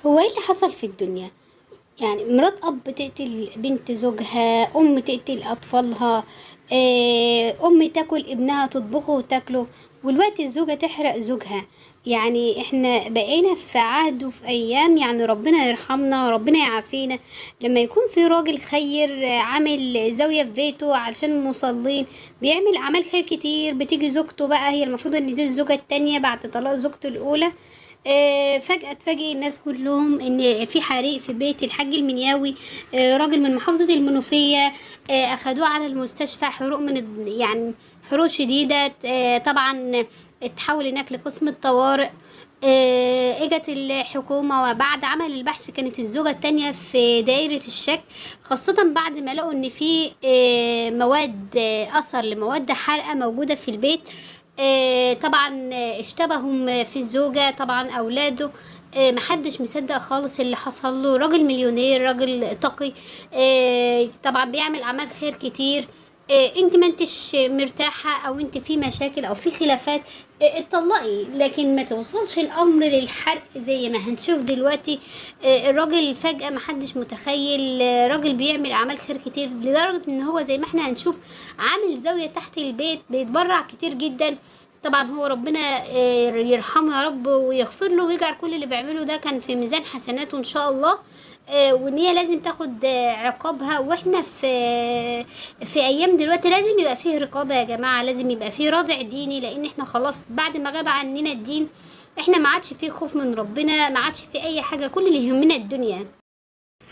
هو ايه اللي حصل في الدنيا؟ يعني مرات اب تقتل بنت زوجها، ام تقتل اطفالها، ام تاكل ابنها تطبخه وتاكله، والوقت الزوجة تحرق زوجها. يعني احنا بقينا في عهد وفي ايام، يعني ربنا يرحمنا ربنا يعافينا. لما يكون في راجل خير عامل زاوية في بيته علشان المصلين، بيعمل اعمال خير كتير، بتيجي زوجته بقى هي المفروض ان دي الزوجة التانية بعد طلاق زوجته الاولى. فجأة تفاجئ الناس كلهم ان في حريق في بيت الحاج المنياوي، راجل من محافظة المنوفية. اخدوه على المستشفى، حروق من يعني حروق شديدة. طبعا اتحول هناك لقسم الطوارئ. اجت الحكومة وبعد عمل البحث كانت الزوجة التانية في دائرة الشك، خاصة بعد ما لقوا ان في مواد، اثر لمواد حارقة موجودة في البيت. طبعا اشتبهوا في الزوجة، طبعا اولاده. محدش مصدق خالص اللي حصل له. راجل مليونير، راجل تقي، طبعا بيعمل اعمال خير كتير. انت ما انتش مرتاحة او انت في مشاكل او في خلافات، اتطلقي، لكن ما توصلش الامر للحرق زي ما هنشوف دلوقتي. الراجل فجأة محدش متخيل، راجل بيعمل اعمال خير كتير لدرجة ان هو زي ما احنا هنشوف عامل زاوية تحت البيت بيتبرع كتير جدا. طبعا هو ربنا يرحمه يا رب ويغفر له ويجعل كل اللي بيعمله ده كان في ميزان حسناته ان شاء الله. وان هي لازم تاخد عقابها. واحنا في ايام دلوقتي لازم يبقى فيه رقابة يا جماعة، لازم يبقى فيه رادع ديني، لان احنا خلاص بعد ما غاب عننا الدين احنا ما عادش فيه خوف من ربنا، ما عادش فيه اي حاجة، كل اللي يهمنا الدنيا.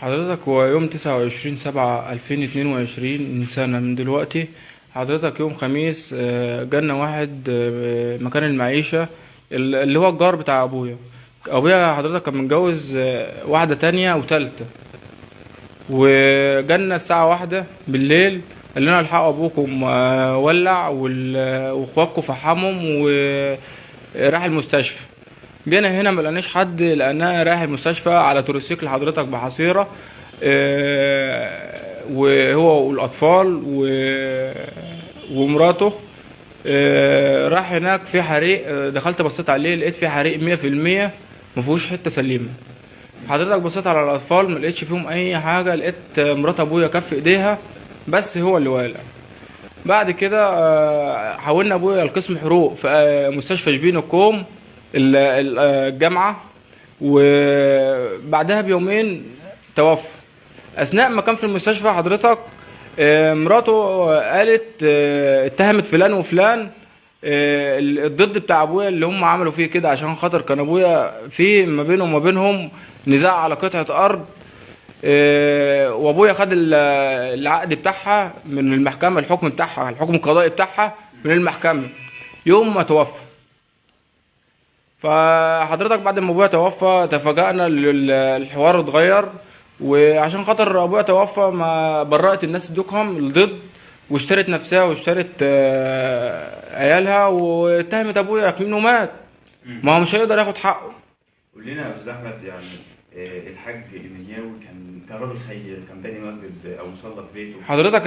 حضرتك هو يوم 29/7/2022 من سنة من دلوقتي. حضرتك يوم خميس جالنا واحد مكان المعيشة اللي هو الجار بتاع أبويا حضرتك كان متجوز واحدة تانية وتالتة، وجالنا الساعة 1 بالليل قال لنا الحقوا أبوكم ولع واخواتكم فحمهم وراح المستشفى. جينا هنا ملقناش حد، لقيناه رايح المستشفى على تروسيكل حضرتك بحصيرة، وهو والأطفال ومراته. راح هناك في حريق، دخلت بصيت عليه لقيت في حريق 100%، مفيهوش حتة سليمة. حضرتك بصيت على الأطفال ملقيتش فيهم أي حاجة، لقيت مرات أبويا كف إيديها بس هو اللي والع. بعد كده حولنا أبويا لقسم حروق في مستشفى شبين الكوم الجامعة، وبعدها بيومين توفى. اثناء ما كان في المستشفى حضرتك مراته قالت اتهمت فلان وفلان الضد بتاع ابويا اللي هم عملوا فيه كده، عشان خاطر كان ابويا في ما بينه وما بينهم نزاع على قطعة ارض. وابويا خد العقد بتاعها من المحكمة، الحكم بتاعها، الحكم القضائي بتاعها من المحكمة يوم ما توفى. فحضرتك بعد ما ابويا توفى تفاجأنا الحوار اتغير، وعشان خاطر ابويا توفى ما برأت الناس دوكهم الضد، واشترت نفسها واشترت عيالها واتهمت ابويا كأنه مات. ما هو مش هيقدر ياخد حقه. قول لنا يا استاذ احمد، يعني الحاج المنياوي كان راجل خير، كان باني مسجد او مصلى في بيته. حضرتك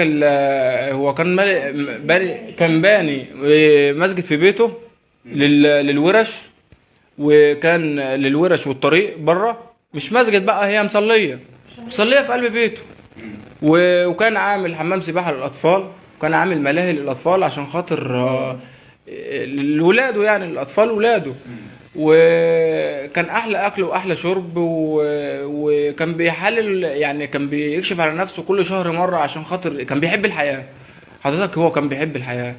هو كان باني مسجد في بيته للورش، وكان للورش والطريق بره، مش مسجد بقى، هي مصليه في قلب بيته. وكان عامل حمام سباحه للاطفال، وكان عامل ملاهي للاطفال عشان خاطر لولاده، يعني الاطفال ولاده. وكان احلى اكل واحلى شرب، وكان بيحلل، يعني كان بيكشف على نفسه كل شهر مره عشان خاطر كان بيحب الحياه. حضرتك هو كان بيحب الحياه،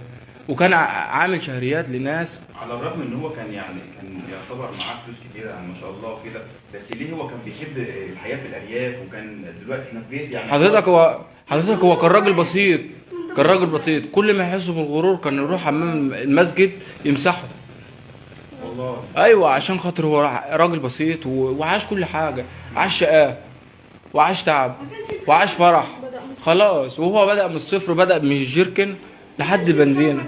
وكان عامل شهريات لناس. على الرغم ان هو كان يعتبر معاه فلوس كتير يعني ما شاء الله وكده، بس ليه هو كان بيحب الحياه في الارياف؟ وكان دلوقتي احنا في بيت يعني. حضرتك هو كان راجل بسيط، كل ما يحس بالغرور كان يروح حمام المسجد يمسحه. والله ايوه، عشان خاطر هو راجل بسيط وعاش كل حاجه، عاش شقاء وعاش تعب وعاش فرح خلاص. وهو بدأ من الصفر، بدأ من الجيركن لحد البنزينه.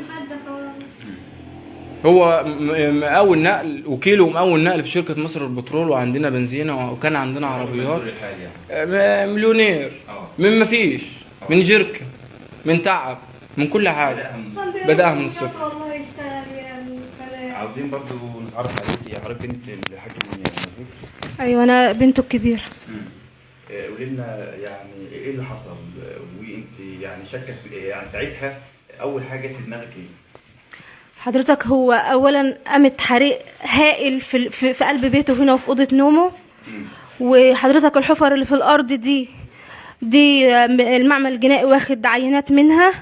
هو مقاول نقل وكيلو مقاول نقل في شركة مصر البترول، وعندنا بنزينة وكان عندنا عربيات. مليونير من مفيش، من جركة، من تعب، من كل حاجة. بدأها من الصفر. عاوزين برضو نتعرف عليكي، حضرتك بنت الحاج مظبوط؟ ايوه انا بنته الكبيره. قولي لنا يعني ايه اللي حصل، وانت يعني شاكه يعني ساعتها اول حاجه جت في دماغك ايه؟ حضرتك هو اولا قامت حريق هائل في قلب بيته هنا وفي اوضه نومه. وحضرتك الحفر اللي في الارض دي المعمل الجنائي واخد عينات منها.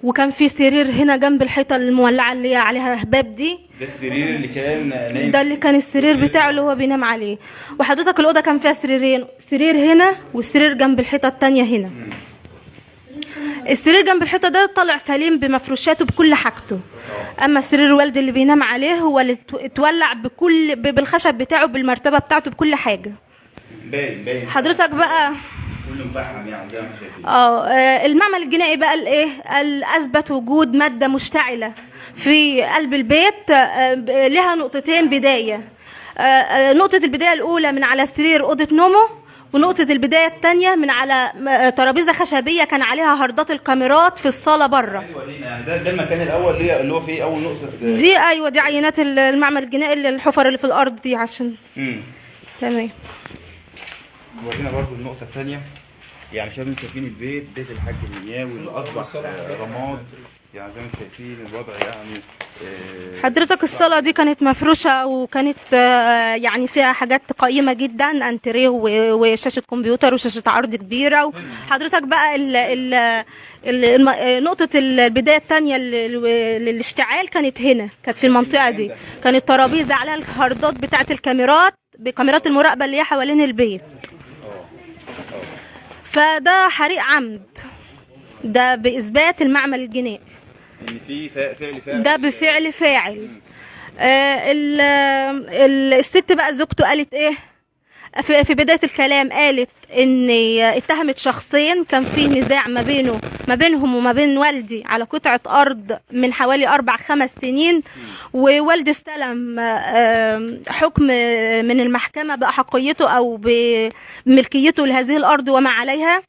وكان في سرير هنا جنب الحيطه المولعه اللي هي عليها هباب دي. ده السرير اللي كان نايم، ده اللي كان السرير بتاعه اللي هو بينام عليه. وحضرتك الاوضه كان فيها سريرين، سرير هنا والسرير جنب الحيطه التانية هنا. السرير جنب الحيطه ده طالع سليم بمفروشاته بكل حاجته. اما السرير والدي اللي بينام عليه هو اللي اتولع بالخشب بتاعه بالمرتبه بتاعته بكل حاجه. باين حضرتك بقى كله مفحم يعني زي ما شايفين. المعمل الجنائي بقى قال اثبت وجود ماده مشتعله في قلب البيت. لها نقطتين بدايه. نقطه البدايه الاولى من على سرير اوضه نومه، ونقطه البدايه الثانيه من على ترابيزه خشبيه كان عليها هاردات الكاميرات في الصاله بره. يعني ده المكان الاول اللي هو فيه اول نقطه دي. ايوه دي عينات المعمل الجنائي الحفر اللي في الارض دي عشان تمام. ورينا برضو النقطه الثانيه. يعني شايفين بيت الحاج المنياوي اللي اصبح رماد. يعني زي ما انتم شايفين الوضع يعني. حضرتك الصاله دي كانت مفروشه وكانت يعني فيها حاجات قيمه جدا، انتريه وشاشه كمبيوتر وشاشه عرض كبيره. وحضرتك بقى نقطه البدايه الثانيه للاشتعال كانت هنا، كانت في المنطقه دي. كانت ترابيزه عليها الهاردات بتاعه الكاميرات بكاميرات المراقبه اللي هي حوالين البيت. فده حريق عمد، ده باثبات المعمل الجنائي ان في فعل ده بفعل فاعل. الست بقى زوجته قالت ايه في بدايه الكلام؟ قالت ان اتهمت شخصين كان في نزاع ما بينهم وما بين والدي على قطعه ارض من حوالي 4-5 سنين. ووالدي استلم حكم من المحكمه باحقيته او بملكيته لهذه الارض وما عليها.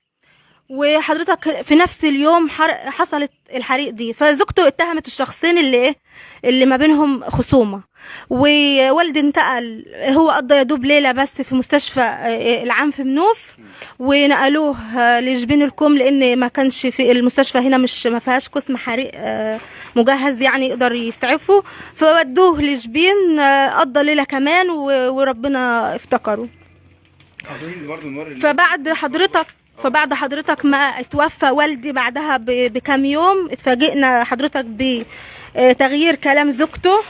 وحضرتك في نفس اليوم حصلت الحريق دي. فزوجته اتهمت الشخصين اللي ما بينهم خصومه. ووالدي انتقل، هو قضى يدوب ليله بس في مستشفى العام في منوف، ونقلوه لجبين الكوم لان ما كانش في المستشفى هنا ما فيهاش قسم حريق مجهز يعني يقدر يسعفه. فودوه لجبين، قضى ليله كمان وربنا افتكره. فبعد حضرتك ما اتوفى والدي بعدها بكام يوم اتفاجئنا حضرتك بتغيير كلام زوجته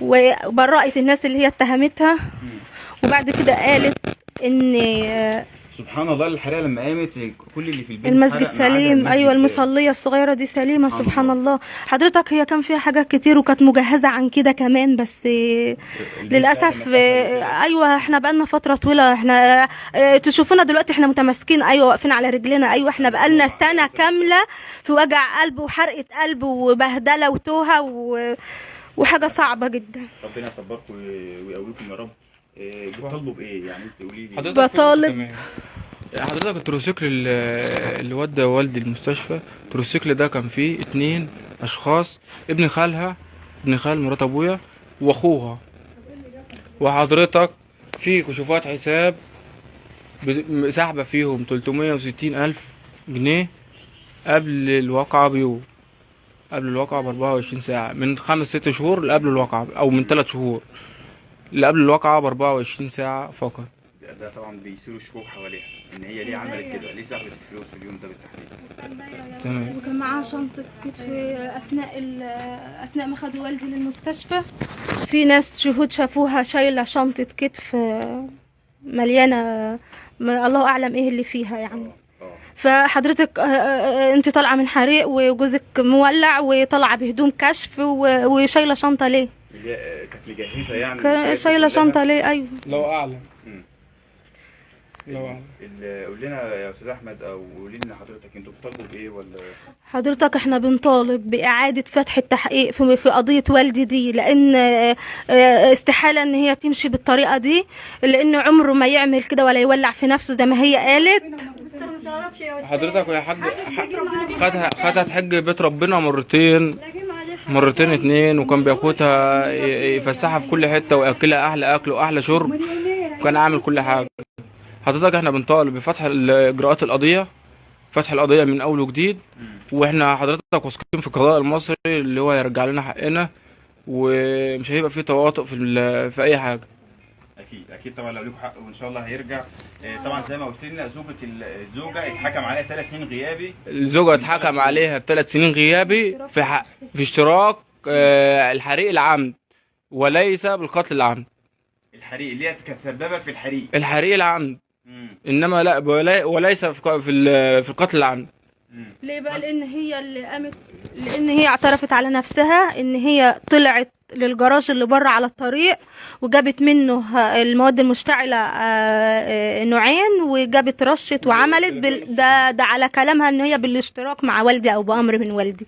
وبرأت الناس اللي هي اتهمتها. وبعد كده قالت ان سبحان الله الحريقه لما قامت كل اللي في البيت المسجد سليم. ايوه المصليه الصغيره دي سليمه سبحان الله. حضرتك هي كان فيها حاجات كتير وكانت مجهزه عن كده كمان، بس للاسف ايوه احنا بقالنا فتره طويله. احنا تشوفونا دلوقتي احنا متماسكين، ايوه واقفين على رجلنا. ايوه احنا بقالنا سنه كامله في وجع قلب وحرقه قلب وبهدله وتوهه وحاجه صعبه جدا. ربنا يصبركم ويقويكم يا رب. بتطالبوا بايه يعني؟ انت قولي لي. بطالب حضرتك التروسيكل اللي ودى والدي المستشفى، التروسيكل ده كان فيه 2 اشخاص، ابن خال مرات ابويا واخوها. وحضرتك في كشوفات حساب سحبه فيهم 360,000 جنيه قبل الواقعه بيوم، قبل الواقعه ب24 ساعه، من 5-6 شهور اللي قبل الواقعه، او من 3 شهور اللي قبل الواقعه ب24 ساعه فقط. ده طبعا بيصيروا شكوك حواليها ان هي ليه عملت كده، ليه سحبت الفلوس في اليوم ده بالتحديد. تمام. وكان معاها شنطه كتف اثناء ما خدوا والدي للمستشفى. في ناس شهود شافوها شايله شنطه كتف مليانه الله اعلم ايه اللي فيها يعني. فحضرتك انت طالعه من حريق وجوزك مولع وطالعه بهدوم كشف وشايله شنطه ليه؟ كانت مجهزه يعني شايله شنطه ليه؟ ايوه لو اعلم. قول لنا يا استاذ احمد، او قولي لنا حضرتك انتوا بتطالبوا بايه ولا؟ حضرتك احنا بنطالب باعاده فتح التحقيق في قضيه والدي دي، لان استحاله ان هي تمشي بالطريقه دي، لان عمره ما يعمل كده ولا يولع في نفسه زي ما هي قالت. حضرتك يا حاج خدها تحج بيت ربنا مرتين مرتين اتنين، وكان بياخدها يفسحها في كل حته وياكلها احلى اكل واحلى شرب، وكان عامل كل حاجه. حضرتك احنا بنطالب بفتح اجراءات القضيه، فتح القضيه من اول وجديد، واحنا حضرتك واثقين في القضاء المصري اللي هو هيرجع لنا حقنا، ومش هيبقى فيه تواطؤ في اي حاجه. اكيد طبعا لو ليكوا حق وان شاء الله هيرجع. طبعا زي ما قلت لنا الزوجه اتحكم عليها 3 سنين غيابي. الزوجه اتحكم عليها ب3 سنين غيابي في اشتراك الحريق العمد وليس بالقتل العمد. الحريق اللي هي تسببت في الحريق، الحريق العمد. انما لا وليس في القتل العمد. ليه بقى؟ لان هي اللي قامت، لان هي اعترفت على نفسها ان هي طلعت للجراج اللي بره على الطريق وجابت منه المواد المشتعله نوعين، وجابت رشت وعملت ده على كلامها ان هي بالاشتراك مع والدي او بامر من والدي.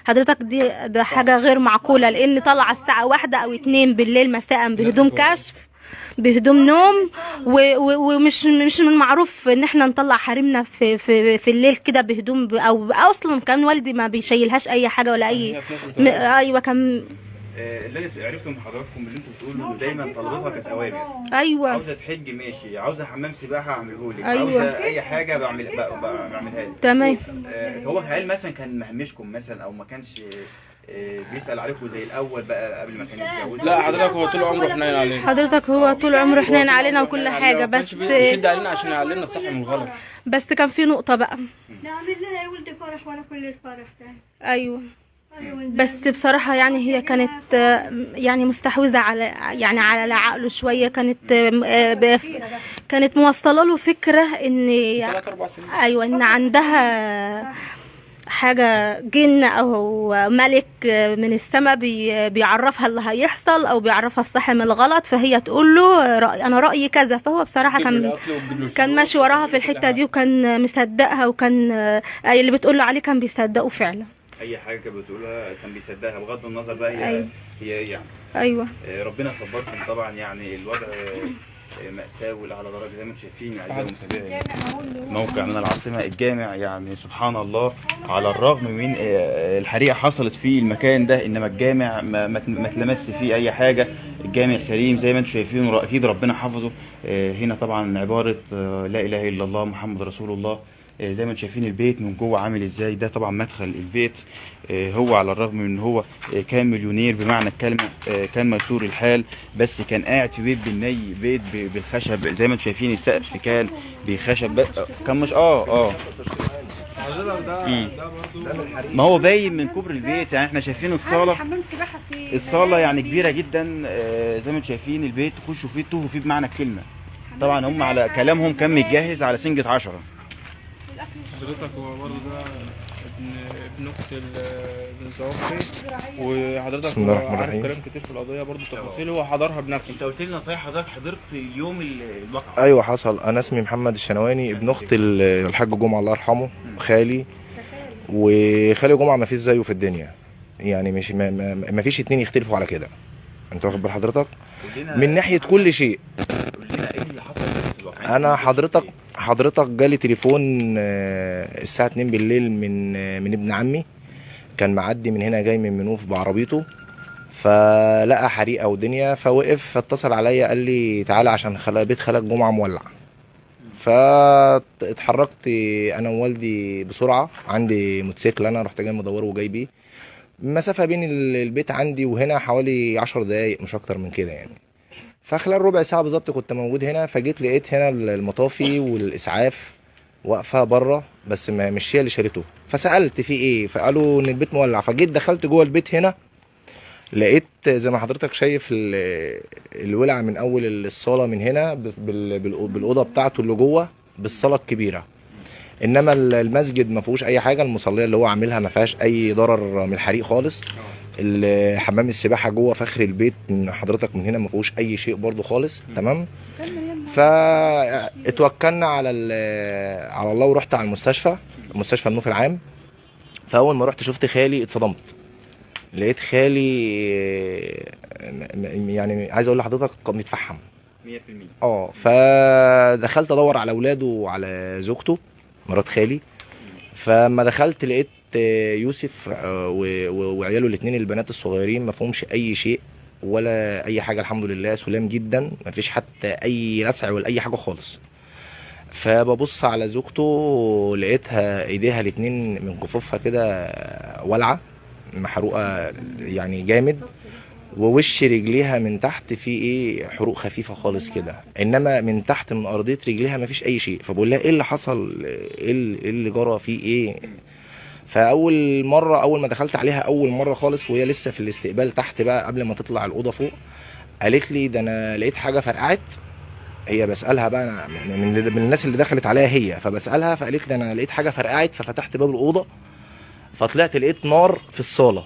حضرتك ده حاجه غير معقوله، لان طلع الساعه 1 أو 2 بالليل مساء بهدوم كشف، بهدوم نوم، ومش من المعروف ان احنا نطلع حريمنا في الليل كده بهدوم او اصلا كان والدي ما بيشيلهاش اي حاجه ولا اي ايوه. كان اللي انا عرفته من حضراتكم اللي انتوا بتقولوا دايما طلباتها كانت اوامر. ايوه، عاوزه تحج ماشي، عاوزه حمام سباحه اعمله لك، أيوة. عاوزه اي حاجه بعملها لك. تمام. هو هل مثلا كان مهمشكم مثلا او ما كانش بيسال عليكم زي الاول بقى قبل ما كان يتجوز؟ لا حضرتك هو طول عمره حنين علينا. حضرتك هو طول عمره حنين علينا وكل حاجه، بس بيشد علينا عشان يعلمنا الصح من الغلط. بس كان في نقطه بقى. نعمل لها يا ولدي فرح وانا كل الفرح ده. ايوه، بس بصراحة يعني هي كانت يعني مستحوذة على عقله شوية. كانت موصلة له فكرة ان 3-4 سنين. ايوه، ان عندها حاجة جن او ملك من السماء بيعرفها اللي هيحصل او بيعرفها الصح من الغلط، فهي تقول له انا رأيي كذا. فهو بصراحة كان ماشي وراها في الحتة دي، وكان مصدقها، وكان اللي بتقول له عليه كان بيصدقه فعلا. اي حاجه كانت بتقولها كان بيصدقها بغض النظر بقى هي يعني. ايوه. ربنا صبركم طبعا. يعني الوضع مأساوي على درجه زي ما انتم شايفين. اعزائي المتابعين، موقع من العاصمه الجامع، يعني سبحان الله، على الرغم من الحريقه حصلت في المكان ده، انما الجامع ما اتلمس فيه اي حاجه. الجامع سليم زي ما انتم شايفين، واكيد ربنا حفظه. هنا طبعا عباره لا اله الا الله محمد رسول الله. زي ما انتم شايفين البيت من جوه عامل ازاي. ده طبعا مدخل البيت. هو على الرغم من ان هو كان مليونير بمعنى الكلمه، كان ميسور الحال، بس كان قاعد في بيت بالني، بيت بالخشب. زي ما انتم شايفين السقف كان بخشب، كان مش ما هو باين من كبر البيت. يعني احنا شايفين الصاله يعني كبيره جدا. زي ما انتم شايفين البيت تخشوا فيه تتوهوا فيه بمعنى الكلمه. طبعا هم على كلامهم كان متجهز على سنجة 10. حضرتك هو برضه ده ابن اخت المتوفي، وحضرتك بسم الله الرحمن عارف الرحيم. كلام كتير في القضيه برضه، تفاصيل هو حضرها بنفسه. انت قلت لنا صحيح حضرتك حضرت يوم الواقعه؟ ايوه حصل. انا اسمي محمد الشنواني، ابن اخت الحاج جمعه الله يرحمه، خالي. وخالي جمعه ما فيش زيه في الدنيا، يعني مش ما فيش اتنين يختلفوا على كده. انت واخد بال حضرتك من ناحيه كل شيء. قول لنا ايه اللي حصل في الواقعه؟ انا حضرتك جالي تليفون الساعه 2 بالليل من ابن عمي، كان معدي من هنا جاي من منوف بعربيته، فلقى حريقه ودنيا، فوقف فاتصل عليا قال لي تعالى عشان بيت خالك جمعه مولع. فاتحركت انا ووالدي بسرعه، عندي موتوسيكل انا، رحت جاي مدوره وجاي بيه. المسافه بين البيت عندي وهنا حوالي 10 دقايق مش اكتر من كده يعني. فخلال ربع ساعه بالظبط كنت موجود هنا، فجيت لقيت هنا المطافي والاسعاف واقفه بره، بس مش هي اللي شالته. فسالت في ايه، فقالوا ان البيت مولع. فجيت دخلت جوه البيت هنا، لقيت زي ما حضرتك شايف الولع من اول الصاله من هنا بالاوضه بتاعته اللي جوه بالصاله الكبيره. انما المسجد ما فيهوش اي حاجه، المصليه اللي هو عاملها ما فيهاش اي ضرر من الحريق خالص. حمام السباحه جوه فخر البيت من حضرتك من هنا ما فيهوش اي شيء برضو خالص. تمام. فاتوكلنا على الله ورحت على مستشفى النوف العام. فاول ما رحت شفت خالي اتصدمت، لقيت خالي يعني عايز اقول لحضرتك متفحم 100%. فدخلت ادور على اولاده وعلى زوجته مرات خالي. فما دخلت لقيت يوسف وعياله الاثنين البنات الصغيرين ما فيهمش اي شيء ولا اي حاجه، الحمد لله سلام جدا، ما فيش حتى اي لسع ولا اي حاجه خالص. فببص على زوجته لقيتها ايديها الاثنين من كفوفها كده ولعه محروقه يعني جامد، ووش رجليها من تحت فيه ايه حروق خفيفه خالص كده، انما من تحت من ارضيه رجليها ما فيش اي شيء. فبقول لها ايه اللي حصل، ايه اللي جرى فيه ايه؟ فاول مره اول ما دخلت عليها اول مره خالص وهي لسه في الاستقبال تحت بقى قبل ما تطلع الاوضه فوق، قالت لي ده انا لقيت حاجه فرقعت. هي بسالها بقى أنا من الناس اللي دخلت عليها هي، فبسالها فقالت لي انا لقيت حاجه فرقعت. ففتحت باب الاوضه فطلعت لقيت نار في الصاله،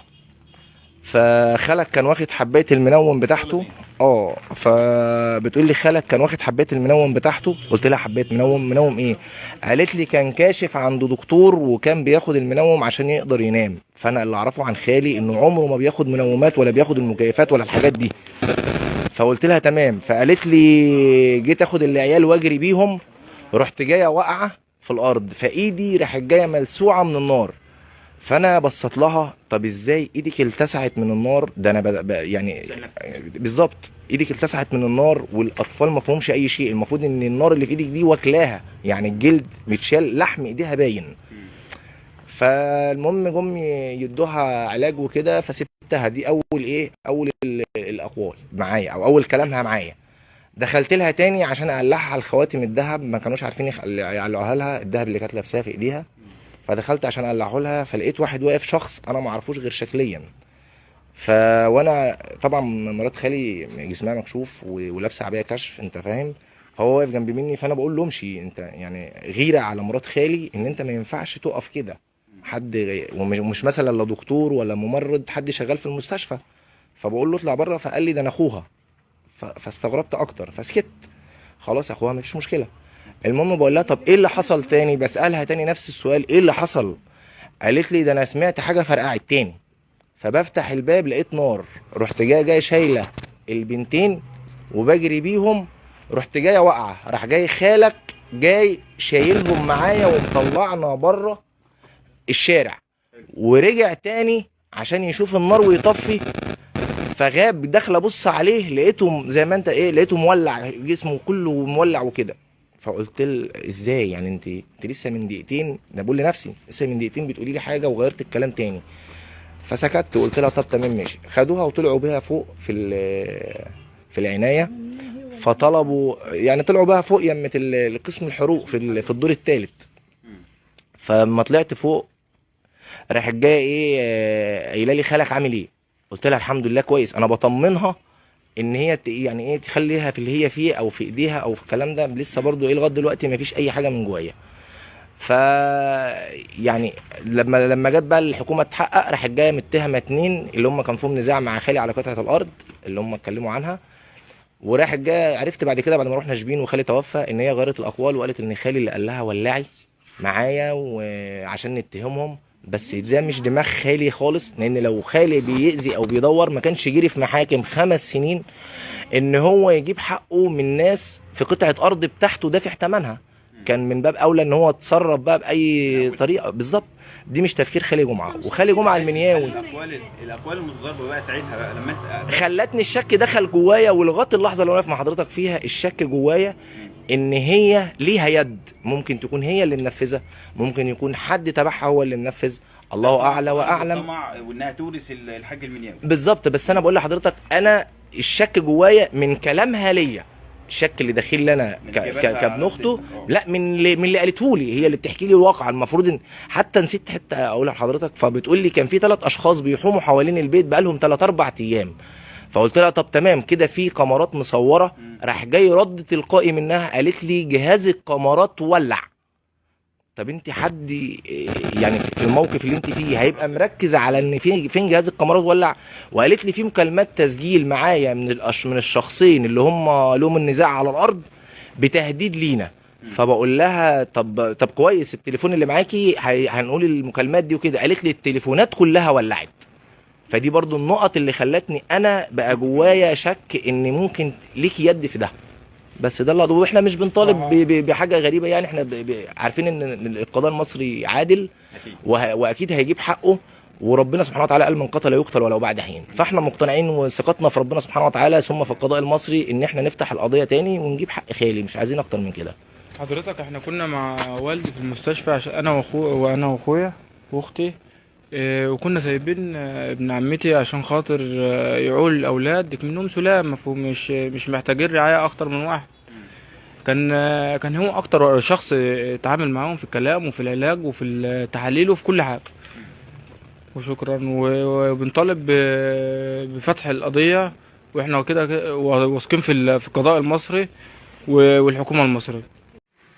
فخالك كان واخد حبايه المنوم بتاعته. فبتقول لي خالك كان واخد حبايه المنوم بتاعته. قلت لها حبايه منوم ايه؟ قالت لي كان كاشف عند دكتور وكان بياخد المنوم عشان يقدر ينام. فانا اللي اعرفه عن خالي انه عمره ما بياخد منومات ولا بياخد المكيفات ولا الحاجات دي. فقلت لها تمام. فقالت لي جيت اخد العيال واجري بيهم، رحت جايه واقعه في الارض، فايدي راحت جايه ملسوعه من النار. فانا بصيت لها طب ازاي ايدك التسعت من النار؟ ده انا يعني بالظبط ايدك التسعت من النار والاطفال ما فيهمش اي شيء، المفروض ان النار اللي في ايدك دي واكلاها، يعني الجلد متشال لحم ايديها باين. فالمهم جم يدوها علاج وكده، فسبتها. دي اول الاقوال معايا او اول كلامها معايا. دخلت لها تاني عشان اقلعها على الخواتم الذهب، ما كانوش عارفين يعلقوها لها الذهب اللي كانت لابساه في ايديها. فدخلت عشان اقلعه لها، فلقيت واحد واقف، شخص انا ما اعرفوش غير شكليا. وانا طبعا مرات خالي جسمها مكشوف ولابسه عبايه كشف، انت فاهم، فهو واقف جنب مني. فانا بقول له امشي انت، يعني غيره على مرات خالي ان انت ما ينفعش تقف كده. حد ومش مثلا لا دكتور ولا ممرض، حد شغال في المستشفى. فبقول له اطلع بره، فقال لي ده انا اخوها. فاستغربت اكتر فسكت. خلاص اخوها مفيش مشكله. المهم بقول لها طب ايه اللي حصل تاني؟ بسالها تاني نفس السؤال، ايه اللي حصل؟ قالت لي ده انا سمعت حاجه فرقعت تاني. فبفتح الباب لقيت نار، رحت جايه شايله البنتين وبجري بيهم، رحت جايه واقعه، راح جاي خالك جاي شايلهم معايا ومطلعنا بره الشارع، ورجع تاني عشان يشوف النار ويطفي. فغاب، داخل ابص عليه لقيته زي ما انت لقيته مولع، جسمه كله مولع وكده. فقلت له ازاي يعني انت لسه من دقيقتين، ده بقول لنفسي لسه من دقيقتين بتقولي لي حاجه وغيرت الكلام تاني. فسكت وقلت لها طب تمام ماشي. خدوها وطلعوا بيها فوق في العنايه. فطلبوا يعني طلعوا بيها فوق يمه القسم الحروق في الدور الثالث. فلما طلعت فوق راحت جايه قايله لي خالك عامل ايه؟ قلت لها الحمد لله كويس. انا بطمنها ان هي يعني تخليها في اللي هي فيه او في ايديها او في الكلام ده، لسه برضو لغايه دلوقتي ما فيش اي حاجه من جوايا. ف يعني لما جت بقى الحكومه تحقق، راحت جايه متهمه 2 اللي هم كان فيهم نزاع مع خالي على قطعه الارض اللي هم اتكلموا عنها. وراحت جايه عرفت بعد كده بعد ما رحنا شبين وخالي توفى ان هي غيرت الاقوال وقالت ان خالي اللي قال لها ولعي معايا وعشان نتهمهم. بس ده مش دماغ خالي خالص، لان لو خالي بيأذي او بيدور ما كانش جري في محاكم 5 سنين ان هو يجيب حقه من ناس في قطعه ارض بتاعته دافع ثمنها. كان من باب اولى ان هو اتصرف بقى باي طريقه بالظبط. دي مش تفكير خالي جمعه. وخالي جمعه المنياوي الاقوال المتضاربه بقى ساعتها بقى لما انت خلتني الشك دخل جوايا، ولغايه اللحظه اللي انا واقف مع حضرتك فيها الشك جوايا ان هي ليها يد. ممكن تكون هي اللي منفذه، ممكن يكون حد تبعها هو اللي منفذ، الله اعلى واعلم. طمع وانها تورث الحاج المنياوي بالظبط. بس انا بقول لحضرتك انا الشك جوايا من كلامها ليا، الشك اللي داخل لي انا كابن اخته، لا من اللي قالته لي، هي اللي بتحكي لي الواقع. المفروض ان حتى نسيت حته اقولها لحضرتك. فبتقول لي كان في 3 اشخاص بيحوموا حوالين البيت بقالهم 3-4 ايام. فقلت لها طب تمام كده في كاميرات مصوره. راح جاي رد تلقائي منها قالت لي جهاز الكاميرات ولع. طب انت حد يعني في الموقف اللي انت فيه هيبقى مركز على ان فين جهاز الكاميرات ولع؟ وقالت لي في مكالمات تسجيل معايا من الشخصين اللي هم لهم النزاع على الارض بتهديد لينا. فبقول لها طب كويس التليفون اللي معاكي هنقول المكالمات دي وكده. قالت لي التليفونات كلها ولعت. فدي برضو النقط اللي خلتني انا بقى جوايا شك ان ممكن ليكي يد في ده. بس ده اللي واحنا مش بنطالب بحاجه غريبه يعني. احنا عارفين ان القضاء المصري عادل واكيد هيجيب حقه، وربنا سبحانه وتعالى قال من قتل يقتل ولو بعد حين. فاحنا مقتنعين وثقتنا في ربنا سبحانه وتعالى ثم في القضاء المصري ان احنا نفتح القضيه تاني ونجيب حق خالي، مش عايزين اكتر من كده. حضرتك احنا كنا مع والدي في المستشفى عشان انا واخويا واختي، وكنا سايبين ابن عمتي عشان خاطر يعول الاولاد منهم سلام، مش محتاجين رعايه اكتر من واحد. كان هو اكتر شخص اتعامل معاهم في الكلام وفي العلاج وفي التحاليل وفي كل حاجه. وشكرا، وبنطالب بفتح القضيه، واحنا كده واثقين في القضاء المصري والحكومه المصريه.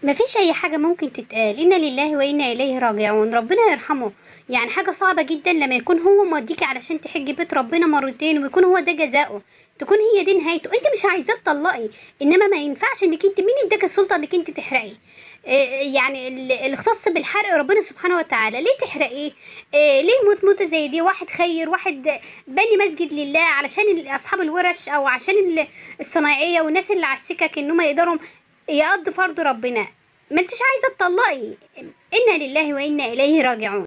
مفيش اي حاجه ممكن تتقال، انا لله وانا اليه راجعون، ربنا يرحمه. يعني حاجه صعبه جدا لما يكون هو موديكي علشان تحجي بيت ربنا مرتين ويكون هو ده جزاؤه، تكون هي دي نهايته. انت مش عايزاه تطلقي، انما ما ينفعش انك انت، مين اداك السلطه انك انت تحرقي؟ يعني الاختص بالحرق ربنا سبحانه وتعالى، ليه تحرقيه؟ ليه موتة زي دي؟ واحد خير، واحد بني مسجد لله علشان اصحاب الورش او عشان الصنايعيه والناس اللي على السكك انهم يقدروا يقضوا فرض ربنا. ما انتش عايزه تطلقي، انا لله وانا اليه راجعون.